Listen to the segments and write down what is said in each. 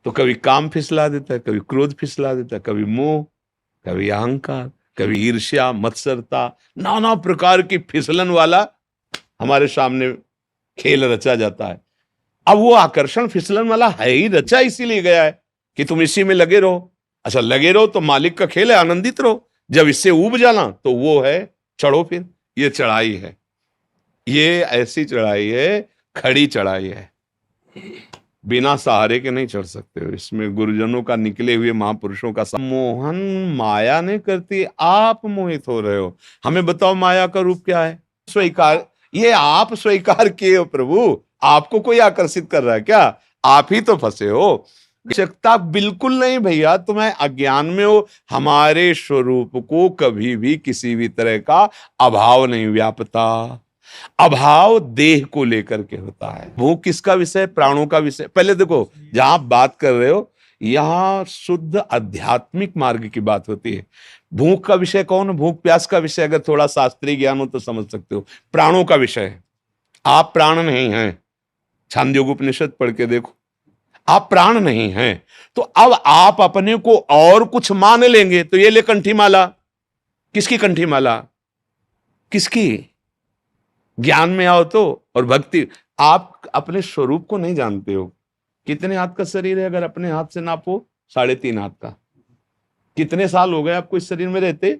तो कभी काम फिसला देता है, कभी क्रोध फिसला देता है, कभी मोह, कभी अहंकार, कभी ईर्ष्या, मत्सरता, नाना प्रकार की फिसलन वाला हमारे सामने खेल रचा जाता है। अब वो आकर्षण फिसलन वाला है ही रचा इसीलिए गया है कि तुम इसी में लगे रहो। अच्छा लगे रहो तो मालिक का खेल है, आनंदित रहो। जब इससे ऊब जाना तो वो है चढ़ो फिर। ये चढ़ाई है, ये ऐसी चढ़ाई है, खड़ी चढ़ाई है, बिना सहारे के नहीं चढ़ सकते हो। इसमें गुरुजनों का, निकले हुए महापुरुषों का मोहन माया नहीं करती, आप मोहित हो रहे हो। हमें बताओ माया का रूप क्या है? स्वीकार, ये आप स्वीकार किए हो प्रभु। आपको कोई आकर्षित कर रहा है क्या? आप ही तो फंसे हो। आवश्यकता बिल्कुल नहीं भैया, तुम्हें अज्ञान में हो। हमारे स्वरूप को कभी भी किसी भी तरह का अभाव नहीं व्यापता। अभाव देह को लेकर के होता है। भूख किसका विषय? प्राणों का विषय। पहले देखो, जहां आप बात कर रहे हो यहां शुद्ध आध्यात्मिक मार्ग की बात होती है। भूख का विषय कौन? भूख प्यास का विषय अगर थोड़ा शास्त्रीय ज्ञान हो तो समझ सकते हो। प्राणों का विषय है। आप प्राण नहीं हैं, छांदोग्य उपनिषद पढ़ के देखो, आप प्राण नहीं हैं। तो अब आप अपने को और कुछ मान लेंगे तो ये ले कंठी माला। किसकी कंठी माला? किसकी? ज्ञान में आओ तो, और भक्ति। आप अपने स्वरूप को नहीं जानते हो। कितने हाथ का शरीर है? अगर अपने हाथ से नापो, 3.5 हाथ का। कितने साल हो गए आपको इस शरीर में रहते?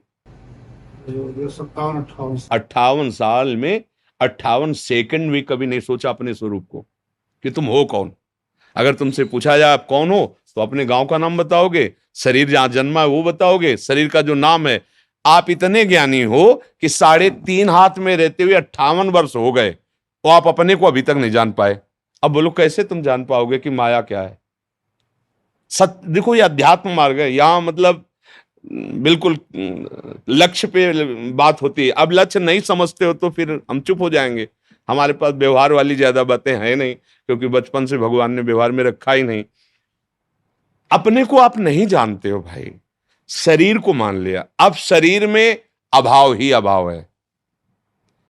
58 साल में 58 सेकंड भी कभी नहीं सोचा अपने स्वरूप को कि तुम हो कौन। अगर तुमसे पूछा जाए आप कौन हो, तो अपने गांव का नाम बताओगे, शरीर जहां जन्मा है वो बताओगे, शरीर का जो नाम है। आप इतने ज्ञानी हो कि 3.5 हाथ में रहते हुए 58 वर्ष हो गए, तो आप अपने को अभी तक नहीं जान पाए। अब बोलो कैसे तुम जान पाओगे कि माया क्या है? सत्य देखो, ये अध्यात्म मार्ग है। यहां मतलब बिल्कुल लक्ष्य पे बात होती है। अब लक्ष्य नहीं समझते हो तो फिर हम चुप हो जाएंगे। हमारे पास व्यवहार वाली ज्यादा बातें हैं नहीं, क्योंकि बचपन से भगवान ने व्यवहार में रखा ही नहीं। अपने को आप नहीं जानते हो भाई, शरीर को मान लिया। अब शरीर में अभाव ही अभाव है।